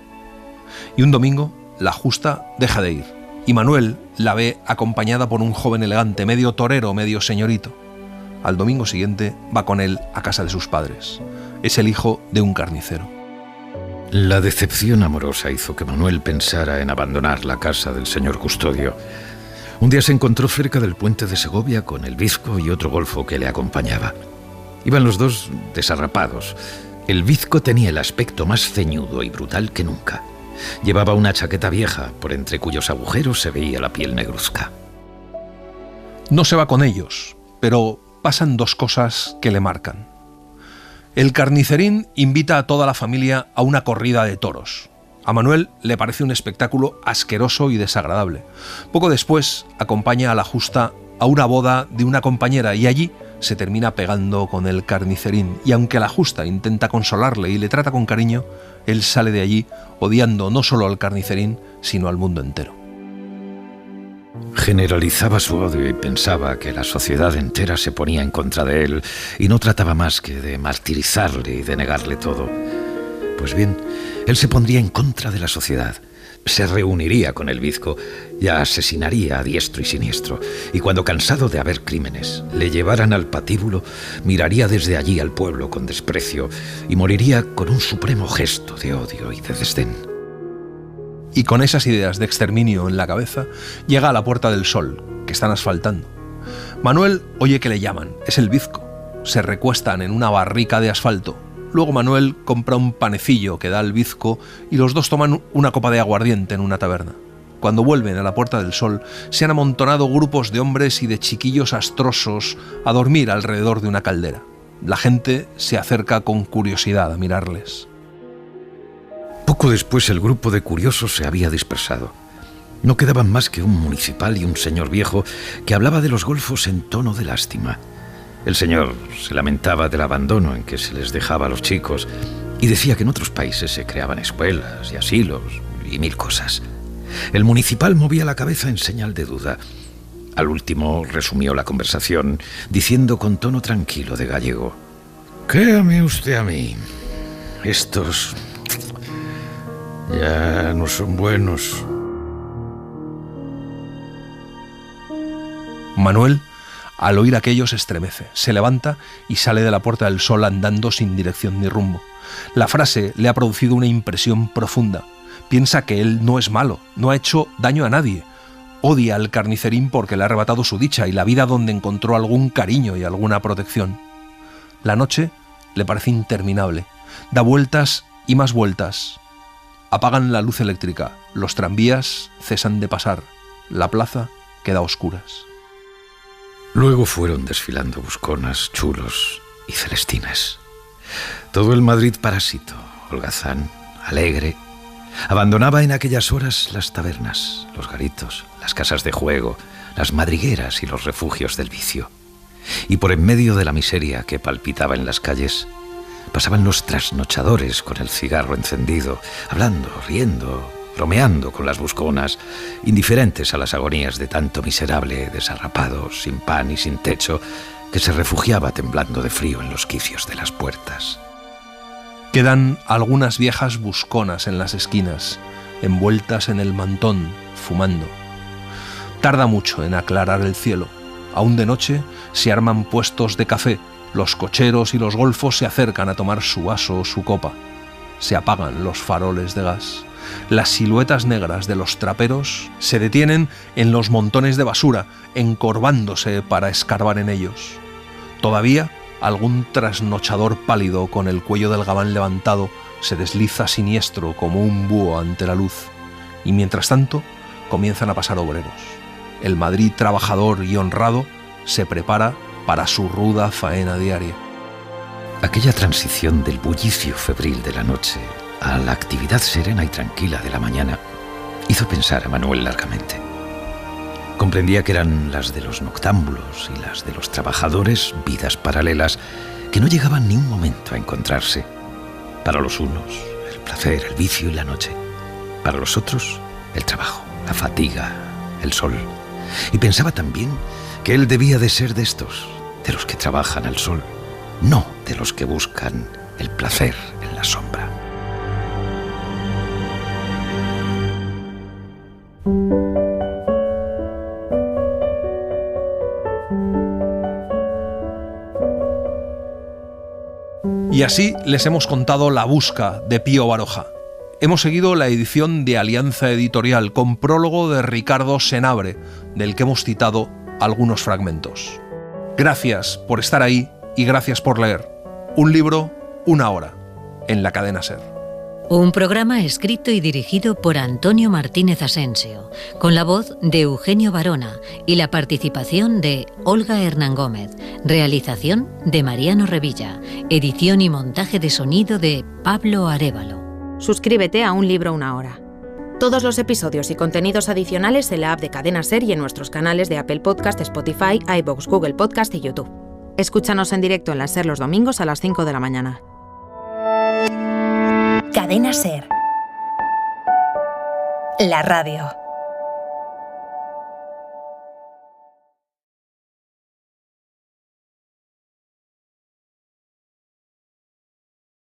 Y un domingo, la Justa deja de ir, y Manuel la ve acompañada por un joven elegante, medio torero, medio señorito. Al domingo siguiente va con él a casa de sus padres. Es el hijo de un carnicero. La decepción amorosa hizo que Manuel pensara en abandonar la casa del señor custodio. Un día se encontró cerca del puente de Segovia con el Vizco y otro golfo que le acompañaba. Iban los dos desarrapados. El Vizco tenía el aspecto más ceñudo y brutal que nunca. Llevaba una chaqueta vieja, por entre cuyos agujeros se veía la piel negruzca. No se va con ellos, pero pasan 2 cosas que le marcan. El carnicerín invita a toda la familia a una corrida de toros. A Manuel le parece un espectáculo asqueroso y desagradable. Poco después acompaña a la Justa a una boda de una compañera y allí se termina pegando con el carnicerín. Y aunque la Justa intenta consolarle y le trata con cariño, él sale de allí odiando no solo al carnicerín, sino al mundo entero. Generalizaba su odio y pensaba que la sociedad entera se ponía en contra de él y no trataba más que de martirizarle y de negarle todo. Pues bien, él se pondría en contra de la sociedad, se reuniría con el Vizco y asesinaría a diestro y siniestro, y cuando cansado de haber crímenes le llevaran al patíbulo, miraría desde allí al pueblo con desprecio y moriría con un supremo gesto de odio y de desdén. Y con esas ideas de exterminio en la cabeza, llega a la Puerta del Sol, que están asfaltando. Manuel oye que le llaman, es el Vizco. Se recuestan en una barrica de asfalto, Luego Manuel compra un panecillo que da al bizco y los dos toman una copa de aguardiente en una taberna. Cuando vuelven a la Puerta del Sol, se han amontonado grupos de hombres y de chiquillos astrosos a dormir alrededor de una caldera. La gente se acerca con curiosidad a mirarles. Poco después el grupo de curiosos se había dispersado. No quedaban más que un municipal y un señor viejo que hablaba de los golfos en tono de lástima. El señor se lamentaba del abandono en que se les dejaba a los chicos y decía que en otros países se creaban escuelas y asilos y mil cosas. El municipal movía la cabeza en señal de duda. Al último resumió la conversación diciendo con tono tranquilo de gallego: «Créame usted a mí, estos ya no son buenos». Manuel, al oír aquello, se estremece, se levanta y sale de la Puerta del Sol andando sin dirección ni rumbo. La frase le ha producido una impresión profunda. Piensa que él no es malo, no ha hecho daño a nadie. Odia al carnicerín porque le ha arrebatado su dicha y la vida donde encontró algún cariño y alguna protección. La noche le parece interminable. Da vueltas y más vueltas. Apagan la luz eléctrica, los tranvías cesan de pasar, la plaza queda a oscuras. Luego fueron desfilando busconas, chulos y celestinas. Todo el Madrid parásito, holgazán, alegre, abandonaba en aquellas horas las tabernas, los garitos, las casas de juego, las madrigueras y los refugios del vicio. Y por en medio de la miseria que palpitaba en las calles, pasaban los trasnochadores con el cigarro encendido, hablando, riendo, bromeando con las busconas, indiferentes a las agonías de tanto miserable desarrapado, sin pan y sin techo, que se refugiaba temblando de frío en los quicios de las puertas. Quedan algunas viejas busconas en las esquinas, envueltas en el mantón, fumando. Tarda mucho en aclarar el cielo. Aún de noche se arman puestos de café, los cocheros y los golfos se acercan a tomar su vaso o su copa. Se apagan los faroles de gas. Las siluetas negras de los traperos se detienen en los montones de basura, encorvándose para escarbar en ellos. Todavía algún trasnochador pálido con el cuello del gabán levantado se desliza siniestro como un búho ante la luz. Y mientras tanto comienzan a pasar obreros. El Madrid trabajador y honrado se prepara para su ruda faena diaria. Aquella transición del bullicio febril de la noche a la actividad serena y tranquila de la mañana hizo pensar a Manuel largamente. Comprendía que eran las de los noctámbulos y las de los trabajadores vidas paralelas que no llegaban ni un momento a encontrarse. Para los unos, el placer, el vicio y la noche. Para los otros, el trabajo, la fatiga, el sol. Y pensaba también que él debía de ser de estos, de los que trabajan al sol, no de los que buscan el placer en la sombra. Y así les hemos contado La busca de Pío Baroja. Hemos seguido la edición de Alianza Editorial con prólogo de Ricardo Senabre, del que hemos citado algunos fragmentos. Gracias por estar ahí y gracias por leer. Un libro, una hora, en la cadena SER. Un programa escrito y dirigido por Antonio Martínez Asensio, con la voz de Eugenio Barona y la participación de Olga Hernán Gómez, realización de Mariano Revilla, edición y montaje de sonido de Pablo Arévalo. Suscríbete a Un libro, una hora. Todos los episodios y contenidos adicionales en la app de Cadena SER y en nuestros canales de Apple Podcast, Spotify, iVoox, Google Podcast y YouTube. Escúchanos en directo en la SER los domingos a las 5 de la mañana. Cadena SER. La radio.